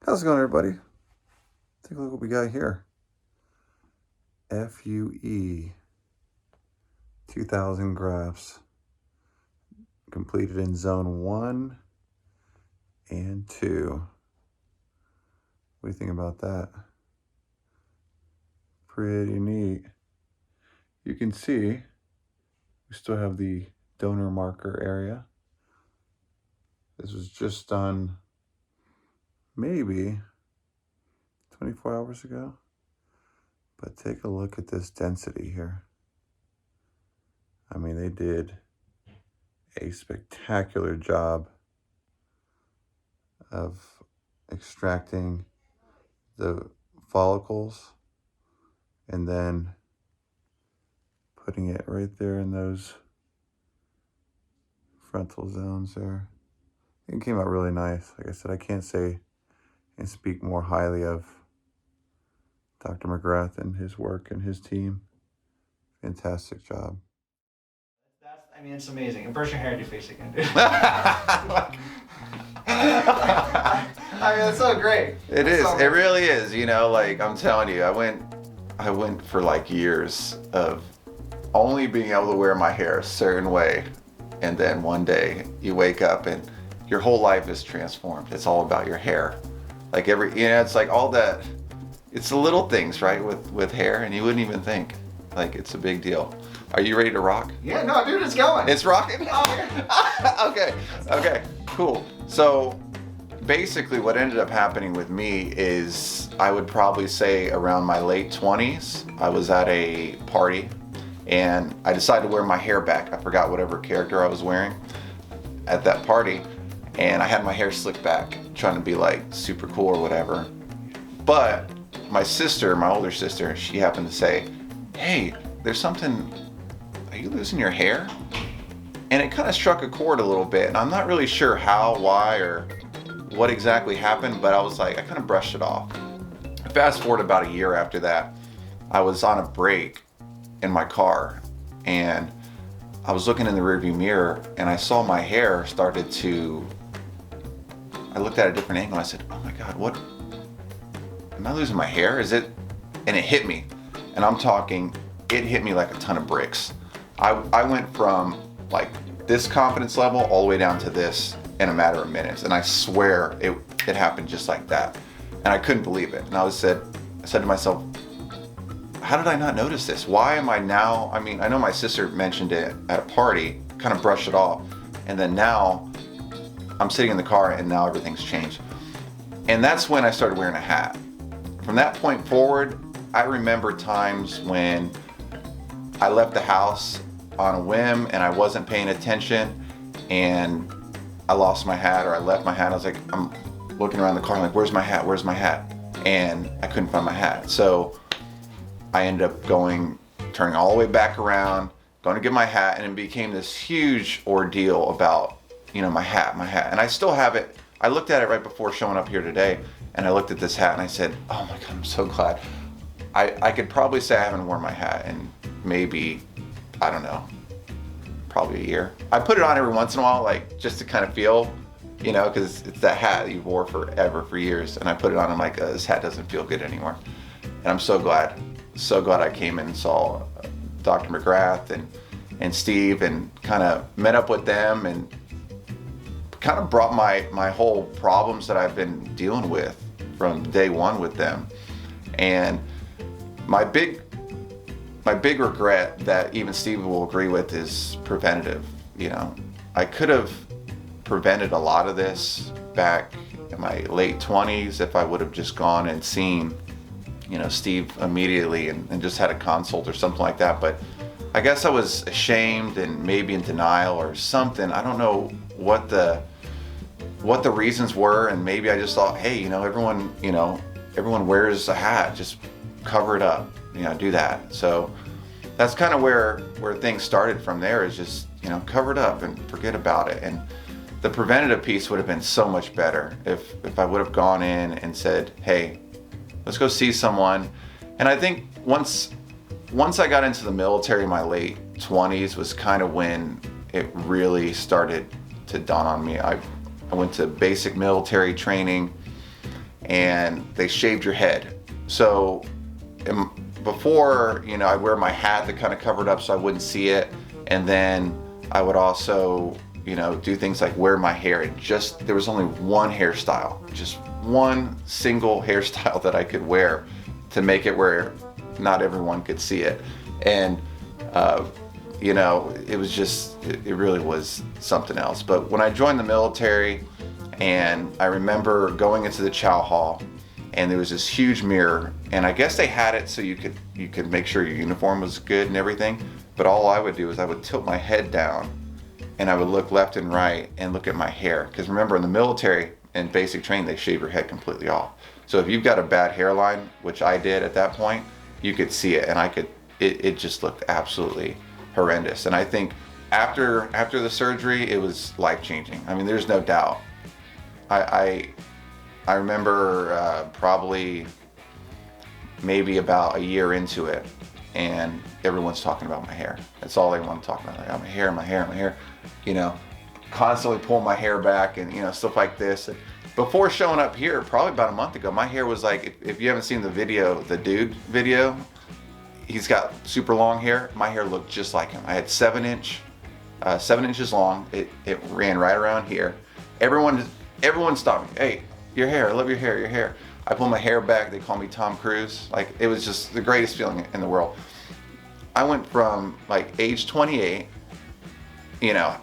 How's it going, everybody? Take a look what we got here. FUE 2000 grafts completed in zone 1 and 2. What do you think about that? Pretty neat. You can see we still have the donor marker area. This was just done maybe 24 hours ago. But take a look at this density here. I mean, they did a spectacular job of extracting the follicles and then putting it right there in those frontal zones there. It came out really nice. Like I said, I can't say and speak more highly of Dr. McGrath and his work and his team. Fantastic job. I mean, it's amazing. And brush your hair, do face again, dude. I mean, it's so great. It is. It really is. You know, like I'm telling you, I went for like years of only being able to wear my hair a certain way, and then one day you wake up and your whole life is transformed. It's all about your hair. Like it's like all that. It's the little things, right, with hair, and you wouldn't even think. Like, it's a big deal. Are you ready to rock? Yeah, no, dude, it's going. It's rocking? Oh, yeah. Okay, cool. So, basically what ended up happening with me is I would probably say around my late 20s, I was at a party, and I decided to wear my hair back. I forgot whatever character I was wearing at that party, and I had my hair slicked back, trying to be like super cool or whatever. But my sister, my older sister, she happened to say, hey, there's something, are you losing your hair? And it kind of struck a chord a little bit, and I'm not really sure how, why, or what exactly happened, but I was like, I kind of brushed it off. Fast forward about a year after that, I was on a break in my car, and I was looking in the rearview mirror, and I saw my hair started to, I looked at a different angle, and I said, oh my God, what? Am I losing my hair? Is it? And it hit me. And I'm talking, it hit me like a ton of bricks. I went from like this confidence level all the way down to this in a matter of minutes. And I swear it happened just like that. And I couldn't believe it. And I said to myself, how did I not notice this? Why am I now? I mean, I know my sister mentioned it at a party, kind of brushed it off. And then now I'm sitting in the car and now everything's changed. And that's when I started wearing a hat. From that point forward, I remember times when I left the house on a whim and I wasn't paying attention and I lost my hat, or I left my hat. I was like, I'm looking around the car, I'm like, where's my hat? Where's my hat? And I couldn't find my hat. So I ended up turning all the way back around, going to get my hat, and it became this huge ordeal about, my hat. And I still have it. I looked at it right before showing up here today, and I looked at this hat and I said, oh my God, I'm so glad. I could probably say I haven't worn my hat in maybe, I don't know, probably a year. I put it on every once in a while, like just to kind of feel, because it's that hat that you wore forever, for years. And I put it on and I'm like, this hat doesn't feel good anymore. And I'm so glad I came in and saw Dr. McGrath and Steve, and kind of met up with them and kind of brought my whole problems that I've been dealing with from day one with them. And my big regret that even Steve will agree with is preventative. I could have prevented a lot of this back in my late 20s if I would have just gone and seen, Steve immediately and just had a consult or something like that. But I guess I was ashamed and maybe in denial or something. I don't know what the reasons were, and maybe I just thought, hey, everyone wears a hat, just cover it up, do that. So that's kind of where things started from there, is just, cover it up and forget about it. And the preventative piece would have been so much better if I would have gone in and said, hey, let's go see someone. And I think once I got into the military, my late 20s was kind of when it really started to dawn on me. I went to basic military training, and they shaved your head. So before, you know, I wear my hat that kind of covered up so I wouldn't see it, and then I would also, you know, do things like wear my hair. There was only one hairstyle, just one single hairstyle that I could wear to make it where not everyone could see it. And you know, it was just, it really was something else. But when I joined the military, and I remember going into the chow hall, and there was this huge mirror, and I guess they had it so you could make sure your uniform was good and everything. But all I would do is I would tilt my head down, and I would look left and right and look at my hair. Because remember, in the military and basic training, they shave your head completely off. So if you've got a bad hairline, which I did at that point, you could see it, and it just looked absolutely horrendous. And I think after the surgery, it was life-changing. I mean, there's no doubt. I remember probably maybe about a year into it, and everyone's talking about my hair. That's all they want to talk about. Like, oh, my hair, you know, constantly pull my hair back and, you know, stuff like this. And before showing up here, probably about a month ago, my hair was like, if you haven't seen the video, the dude video, he's got super long hair. My hair looked just like him. I had 7 inches long. It ran right around here. Everyone stopped me. Hey, your hair, I love your hair. I pull my hair back, they call me Tom Cruise. Like, it was just the greatest feeling in the world. I went from like age 28, you know,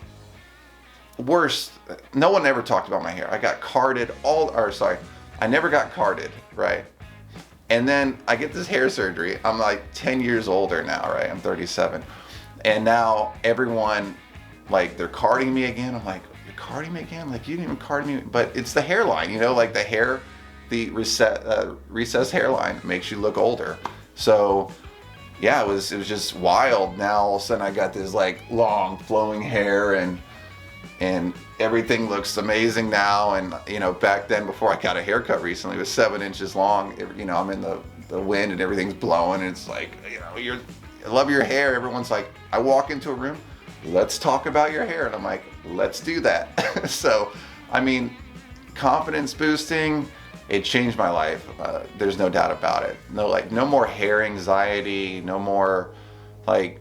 worst, no one ever talked about my hair. I got carded I never got carded, right? And then I get this hair surgery. I'm like 10 years older now, right? I'm 37. And now everyone, like, they're carding me again. I'm like, you're carding me again? Like, you didn't even card me. But it's the hairline, you know, like the hair, the recessed hairline makes you look older. So yeah, it was just wild. Now all of a sudden I got this like long flowing hair, and everything looks amazing now. And you know, back then, before I got a haircut recently, it was 7 inches long. You know, I'm in the wind and everything's blowing, and it's like, you know, I love your hair. Everyone's like, I walk into a room, let's talk about your hair, and I'm like, let's do that. So I mean, confidence boosting, it changed my life. There's no doubt about it. No more hair anxiety, no more like,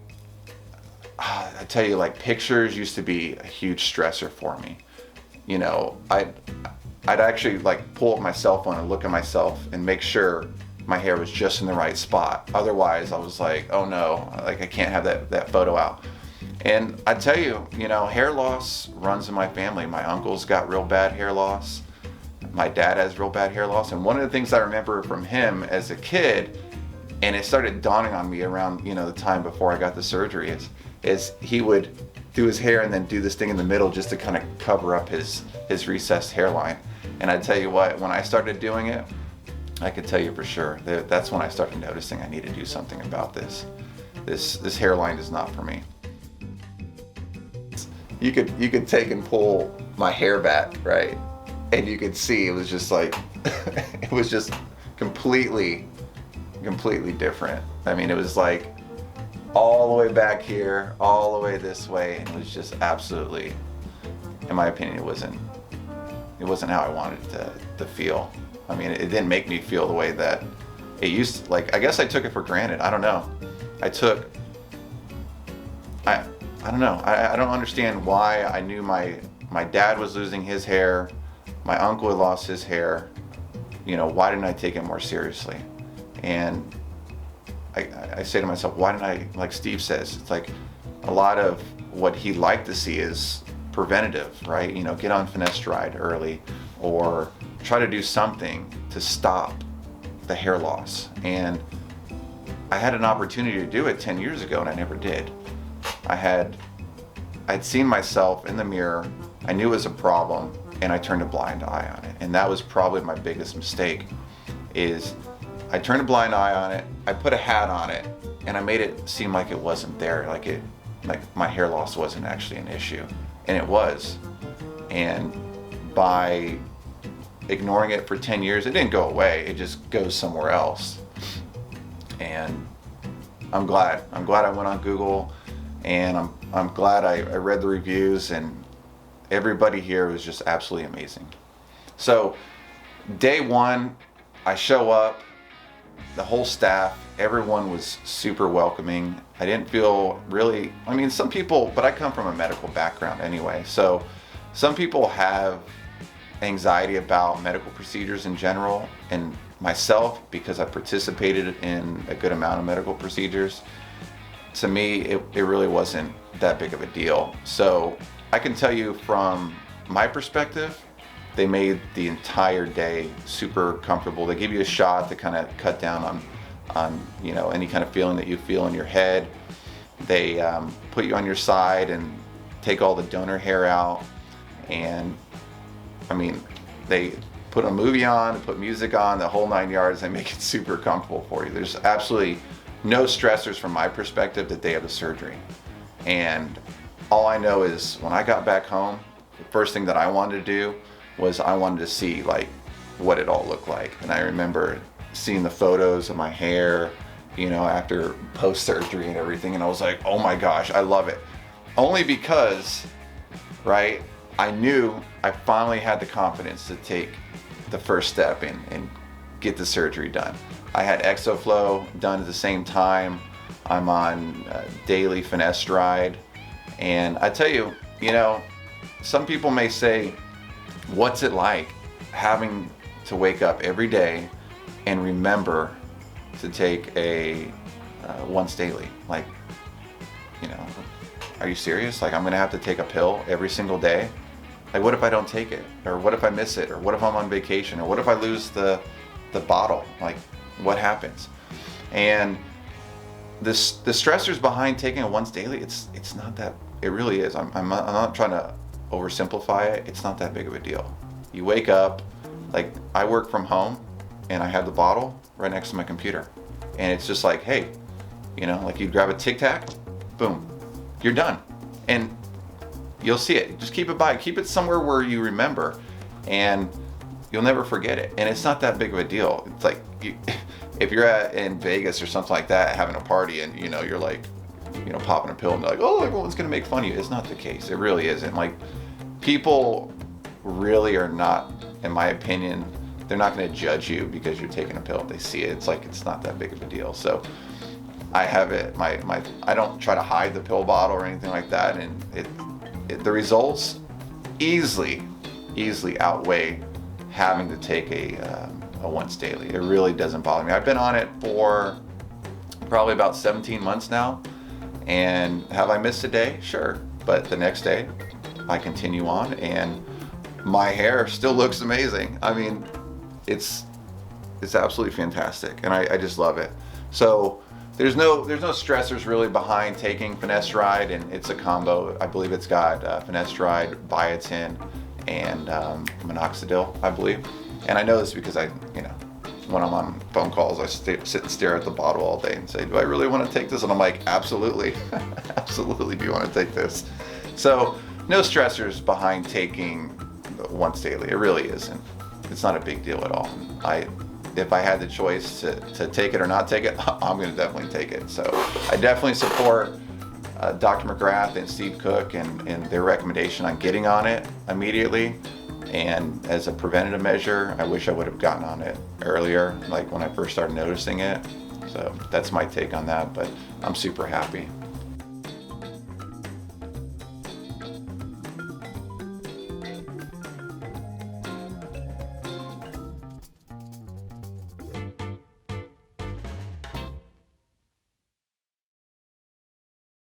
I tell you, like, pictures used to be a huge stressor for me. You know, I'd actually like pull up my cell phone and look at myself and make sure my hair was just in the right spot. Otherwise I was like, oh no, like I can't have that photo out. And I tell you, you know, hair loss runs in my family. My uncle's got real bad hair loss. My dad has real bad hair loss. And one of the things I remember from him as a kid, and it started dawning on me around, you know, the time before I got the surgery, is he would do his hair and then do this thing in the middle just to kind of cover up his recessed hairline. And I tell you what, when I started doing it, I could tell you for sure that's when I started noticing I need to do something about this. This hairline is not for me. You could take and pull my hair back, right? And you could see it was just like, it was just completely different. I mean, it was like all the way back here, all the way this way, and it was just absolutely, in my opinion, it wasn't how I wanted it to feel. I mean, it didn't make me feel the way that it used to. Like, I guess I took it for granted. I don't know. I don't know. I don't understand why. I knew my dad was losing his hair. My uncle had lost his hair. You know, why didn't I take it more seriously? And I say to myself, why didn't I, like Steve says, it's like a lot of what he'd like to see is preventative, right? You know, get on finasteride early, or try to do something to stop the hair loss. And I had an opportunity to do it 10 years ago, and I never did. I'd seen myself in the mirror, I knew it was a problem, and I turned a blind eye on it. And that was probably my biggest mistake, is I turned a blind eye on it, I put a hat on it, and I made it seem like it wasn't there, like my hair loss wasn't actually an issue. And it was. And by ignoring it for 10 years, it didn't go away, it just goes somewhere else. And I'm glad I went on Google, and I'm glad I read the reviews, and everybody here was just absolutely amazing. So day one, I show up, the whole staff, everyone was super welcoming. I didn't feel really, I mean, some people, but I come from a medical background anyway. So some people have anxiety about medical procedures in general. And myself, because I participated in a good amount of medical procedures, to me, it really wasn't that big of a deal. So I can tell you from my perspective, they made the entire day super comfortable. They give you a shot to kind of cut down on you know, any kind of feeling that you feel in your head. They put you on your side and take all the donor hair out. And I mean, they put a movie on, put music on, the whole 9 yards. They make it super comfortable for you. There's absolutely no stressors from my perspective the day of the surgery. And all I know is when I got back home, the first thing that I wanted to do was I wanted to see like what it all looked like. And I remember seeing the photos of my hair, you know, after post-surgery and everything. And I was like, oh my gosh, I love it. Only because, right, I knew I finally had the confidence to take the first step and get the surgery done. I had ExoFlow done at the same time. I'm on daily finasteride. And I tell you, you know, some people may say, what's it like having to wake up every day and remember to take a once daily? Like, you know, are you serious? Like, I'm gonna have to take a pill every single day? Like, what if I don't take it? Or what if I miss it? Or what if I'm on vacation? Or what if I lose the bottle? Like, what happens? And the stressors behind taking a once daily, it's not that, it really is. I'm not trying to oversimplify it. It's not that big of a deal. You wake up, like I work from home and I have the bottle right next to my computer. And it's just like, hey, you know, like you grab a Tic Tac, boom, you're done. And you'll see it. Just keep it by, keep it somewhere where you remember and you'll never forget it. And it's not that big of a deal. It's like, if you're in Vegas or something like that, having a party and, you know, you're like, you know, popping a pill and they're like, oh, everyone's gonna make fun of you. It's not the case. It really isn't. Like, people really are not, in my opinion, they're not gonna judge you because you're taking a pill. If they see it, it's like, it's not that big of a deal. So I have it, I don't try to hide the pill bottle or anything like that. And the results easily outweigh having to take a once daily. It really doesn't bother me. I've been on it for probably about 17 months now. And have I missed a day? Sure. But the next day I continue on and my hair still looks amazing. I mean, it's absolutely fantastic and I just love it. So there's no stressors really behind taking finasteride, and it's a combo. I believe it's got finasteride, biotin, and minoxidil, I believe. And I know this because when I'm on phone calls, I sit and stare at the bottle all day and say, do I really want to take this? And I'm like, absolutely, absolutely do you want to take this? So no stressors behind taking once daily. It really isn't. It's not a big deal at all. If I had the choice to take it or not take it, I'm going to definitely take it. So I definitely support Dr. McGrath and Steve Cook and their recommendation on getting on it immediately. And as a preventative measure, I wish I would have gotten on it earlier, like when I first started noticing it. So that's my take on that, but I'm super happy.